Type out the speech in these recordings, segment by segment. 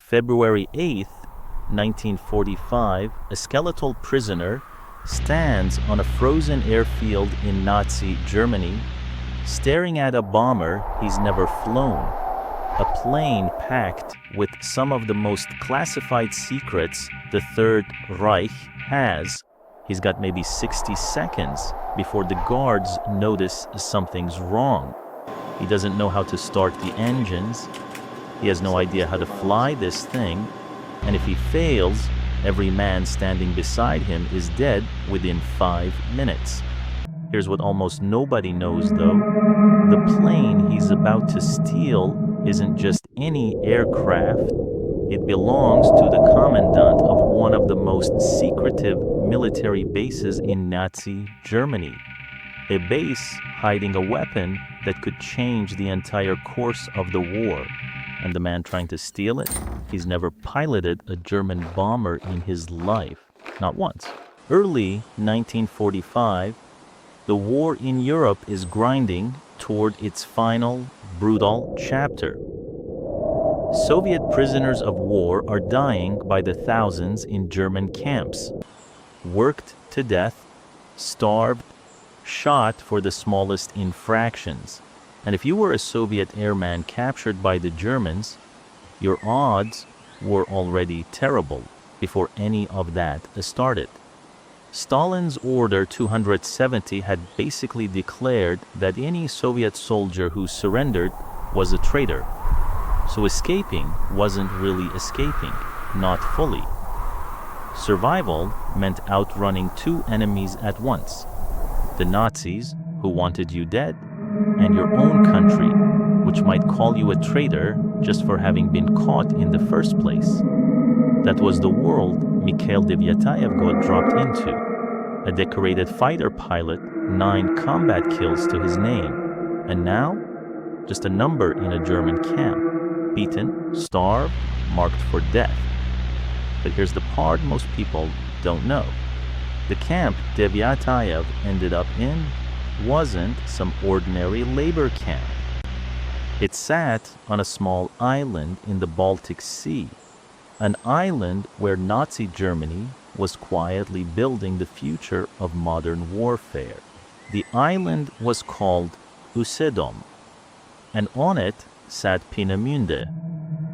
February 8th, 1945, a skeletal prisoner stands on a frozen airfield in Nazi Germany, staring at a bomber he's never flown, a plane packed with some of the most classified secrets the Third Reich has. He's got maybe 60 seconds before the guards notice something's wrong. He doesn't know how to start the engines. He has no idea how to fly this thing. And if he fails, every man standing beside him is dead within 5 minutes. Here's what almost nobody knows though. The plane he's about to steal isn't just any aircraft. It belongs to the commandant of one of the most secretive military bases in Nazi Germany. A base hiding a weapon that could change the entire course of the war. And the man trying to steal it, he's never piloted a German bomber in his life, not once. Early 1945, the war in Europe is grinding toward its final, brutal chapter. Soviet prisoners of war are dying by the thousands in German camps, worked to death, starved, shot for the smallest infractions. And if you were a Soviet airman captured by the Germans, your odds were already terrible before any of that started. Stalin's Order 270 had basically declared that any Soviet soldier who surrendered was a traitor. So escaping wasn't really escaping, not fully. Survival meant outrunning two enemies at once: the Nazis, who wanted you dead, and your own country, which might call you a traitor just for having been caught in the first place. That was the world Mikhail Devyatayev got dropped into. A decorated fighter pilot, 9 combat kills to his name, and now just a number in a German camp, beaten, starved, marked for death. But here's the part most people don't know. The camp Devyatayev ended up in wasn't some ordinary labor camp. It sat on a small island in the Baltic Sea, an island where Nazi Germany was quietly building the future of modern warfare. The island was called Usedom, and on it sat Peenemünde,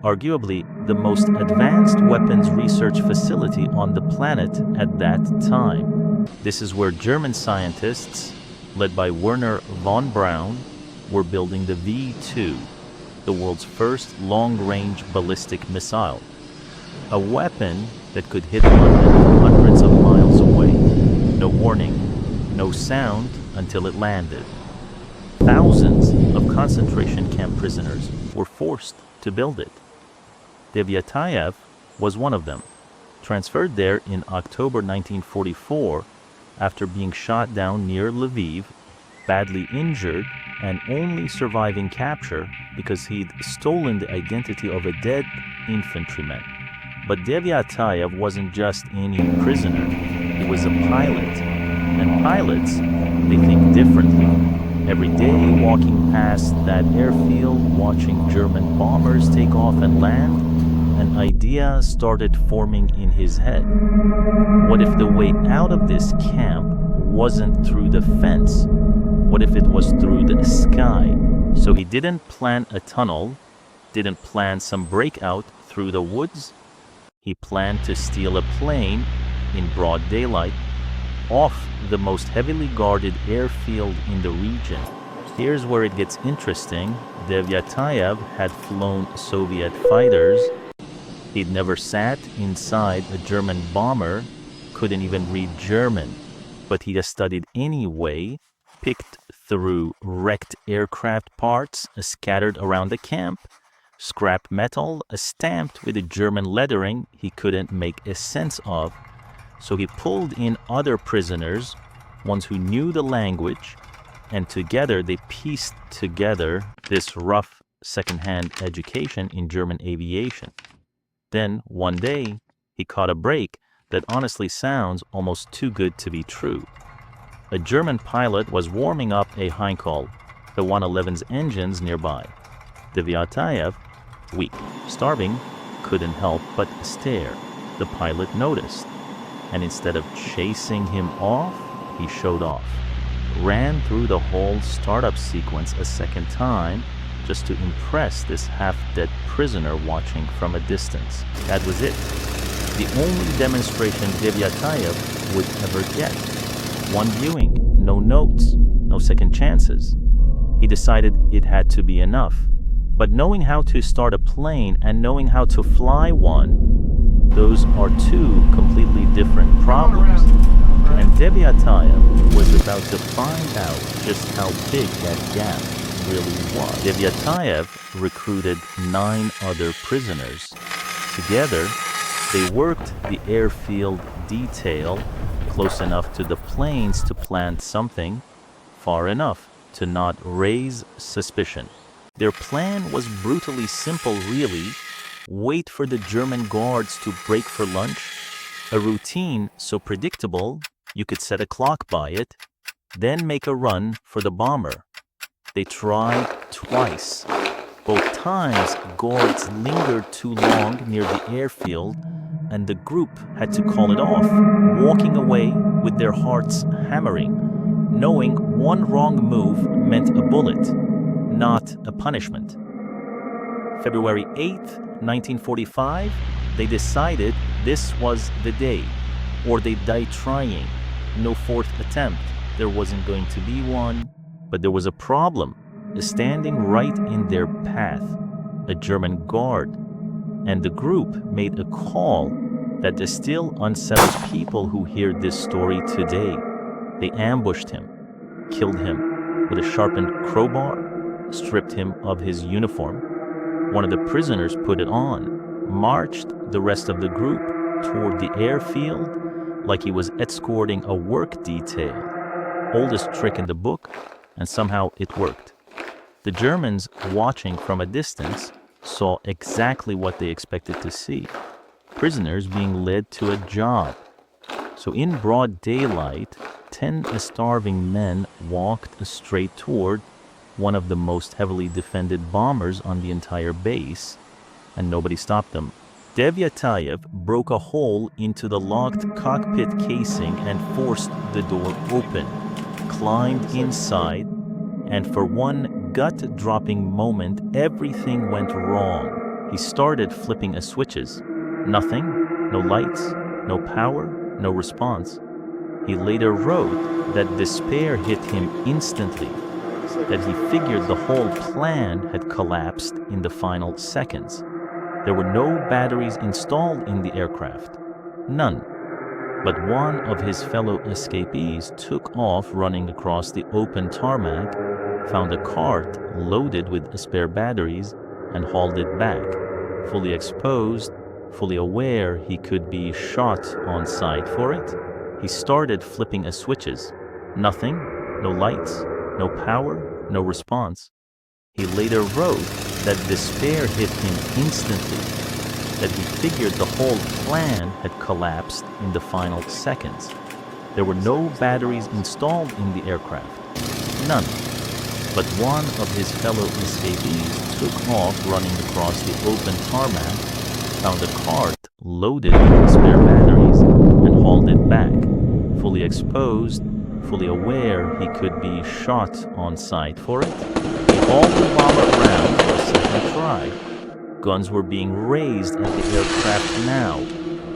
arguably the most advanced weapons research facility on the planet at that time. This is where German scientists, led by Werner von Braun, were building the V2, the world's first long-range ballistic missile, a weapon that could hit London from hundreds of miles away. No warning, no sound until it landed. Thousands of concentration camp prisoners were forced to build it. Devyatayev was one of them, transferred there in October 1944 after being shot down near Lviv, badly injured, and only surviving capture because he'd stolen the identity of a dead infantryman. But Devyatayev wasn't just any prisoner, he was a pilot. And pilots, they think differently. Every day, walking past that airfield, watching German bombers take off and land, an idea started forming in his head. What if the way out of this camp wasn't through the fence? What if it was through the sky? So he didn't plan a tunnel, didn't plan some breakout through the woods. He planned to steal a plane in broad daylight off the most heavily guarded airfield in the region. Here's where it gets interesting. Devyatayev had flown Soviet fighters. He'd never sat inside a German bomber, couldn't even read German, but he has studied anyway, picked through wrecked aircraft parts scattered around the camp, scrap metal stamped with a German lettering he couldn't make a sense of. So he pulled in other prisoners, ones who knew the language, and together they pieced together this rough second-hand education in German aviation. Then, one day, he caught a break that honestly sounds almost too good to be true. A German pilot was warming up a Heinkel, the 111's engines nearby. Devyatayev, weak, starving, couldn't help but stare. The pilot noticed, and instead of chasing him off, he showed off. Ran through the whole startup sequence a second time just to impress this half-dead prisoner watching from a distance. That was it. The only demonstration Devyatayev would ever get. One viewing, no notes, no second chances. He decided it had to be enough. But knowing how to start a plane and knowing how to fly one, those are two completely different problems. And Devyatayev was about to find out just how big that gap really was. Devyatayev recruited 9 other prisoners. Together, they worked the airfield detail close enough to the planes to plant something, far enough to not raise suspicion. Their plan was brutally simple, really. Wait for the German guards to break for lunch. A routine so predictable you could set a clock by it, then make a run for the bomber. They tried twice. Both times, guards lingered too long near the airfield, and the group had to call it off, walking away with their hearts hammering, knowing one wrong move meant a bullet, not a punishment. February 8th, 1945, they decided this was the day, or they died trying. No fourth attempt. There wasn't going to be one. But there was a problem, standing right in their path, a German guard. And the group made a call that still unsettles people who hear this story today. They ambushed him, killed him with a sharpened crowbar, stripped him of his uniform. One of the prisoners put it on, marched the rest of the group toward the airfield like he was escorting a work detail. Oldest trick in the book, and somehow it worked. The Germans, watching from a distance, saw exactly what they expected to see. Prisoners being led to a job. So in broad daylight, 10 starving men walked straight toward one of the most heavily defended bombers on the entire base, and nobody stopped them. Devyatayev broke a hole into the locked cockpit casing and forced the door open, climbed inside, and for one gut-dropping moment, everything went wrong. He started flipping switches. Nothing, no lights, no power, no response. He later wrote that despair hit him instantly, that he figured the whole plan had collapsed in the final seconds. There were no batteries installed in the aircraft. None. But one of his fellow escapees took off running across the open tarmac, found a cart loaded with spare batteries, and hauled it back, fully exposed, fully aware he could be shot on sight for it. He started flipping switches. Nothing, no lights, no power, no response. He later wrote that despair hit him instantly, that he figured the whole plan had collapsed in the final seconds. There were no batteries installed in the aircraft. None. But one of his fellow escapees took off running across the open tarmac, found a cart loaded with spare batteries, and hauled it back, fully exposed, fully aware he could be shot on sight for it. He hauled the bomber around for a second try. Guns were being raised at the aircraft now.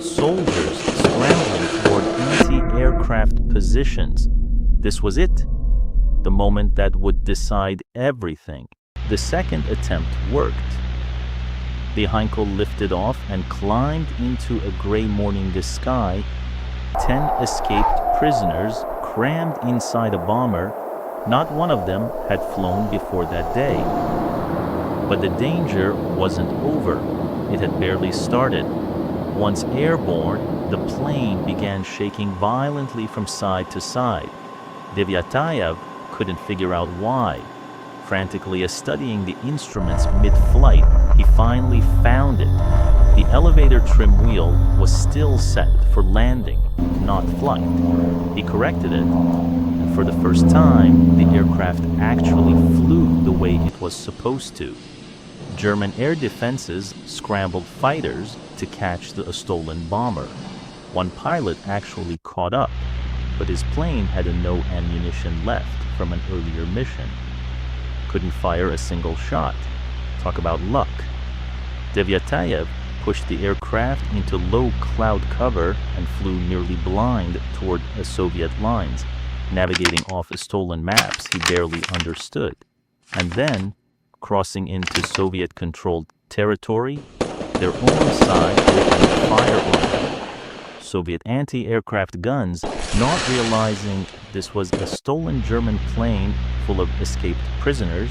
Soldiers scrambling toward anti-aircraft positions. This was it. The moment that would decide everything. The second attempt worked. The Heinkel lifted off and climbed into a gray morning sky. 10 escaped prisoners crammed inside a bomber. Not one of them had flown before that day. But the danger wasn't over. It had barely started. Once airborne, the plane began shaking violently from side to side. Devyatayev couldn't figure out why. Frantically studying the instruments mid-flight, he finally found it. The elevator trim wheel was still set for landing, not flight. He corrected it, and for the first time, the aircraft actually flew the way it was supposed to. German air defenses scrambled fighters to catch the stolen bomber. One pilot actually caught up, but his plane had no ammunition left from an earlier mission. Couldn't fire a single shot. Talk about luck. Devyatayev pushed the aircraft into low cloud cover and flew nearly blind toward the Soviet lines, navigating off stolen maps he barely understood. And then, crossing into Soviet-controlled territory, their own side opened fire on them. Soviet anti-aircraft guns, not realizing this was a stolen German plane full of escaped prisoners,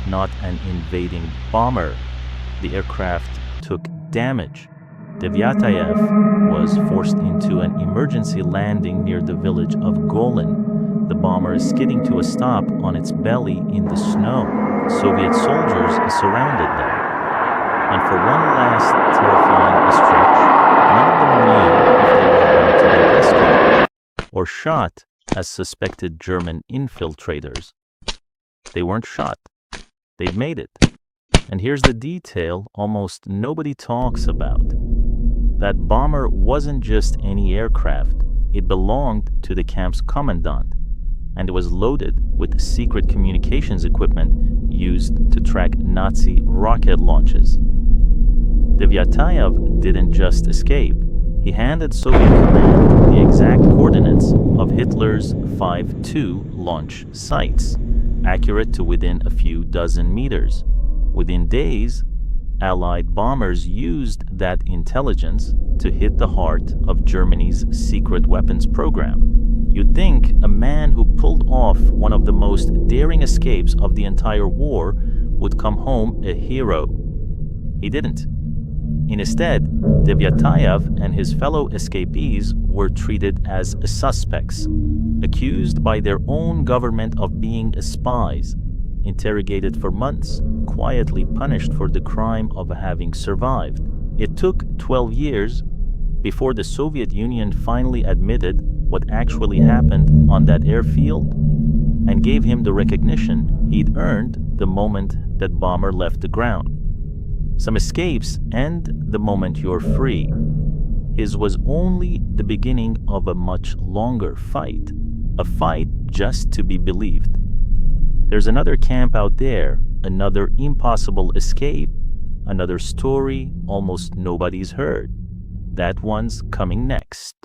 not an invading bomber. The aircraft took damage. Devyatayev was forced into an emergency landing near the village of Golin. The bomber is skidding to a stop on its belly in the snow. Soviet soldiers surrounded them. And for one last terrifying stretch, none of them knew if they were going to be rescued or shot as suspected German infiltrators. They weren't shot. They'd made it. And here's the detail almost nobody talks about. That bomber wasn't just any aircraft. It belonged to the camp's commandant, and it was loaded with secret communications equipment used to track Nazi rocket launches. Devyatayev didn't just escape. He handed Soviet command the exact coordinates of Hitler's 5-2 launch sites, accurate to within a few dozen meters. Within days, Allied bombers used that intelligence to hit the heart of Germany's secret weapons program. You'd think a man who pulled off one of the most daring escapes of the entire war would come home a hero. He didn't. Instead, Devyatayev and his fellow escapees were treated as suspects, accused by their own government of being spies, interrogated for months, quietly punished for the crime of having survived. It took 12 years before the Soviet Union finally admitted what actually happened on that airfield and gave him the recognition he'd earned the moment that bomber left the ground. Some escapes end the moment you're free. His was only the beginning of a much longer fight, a fight just to be believed. There's another camp out there, another impossible escape, another story almost nobody's heard. That one's coming next.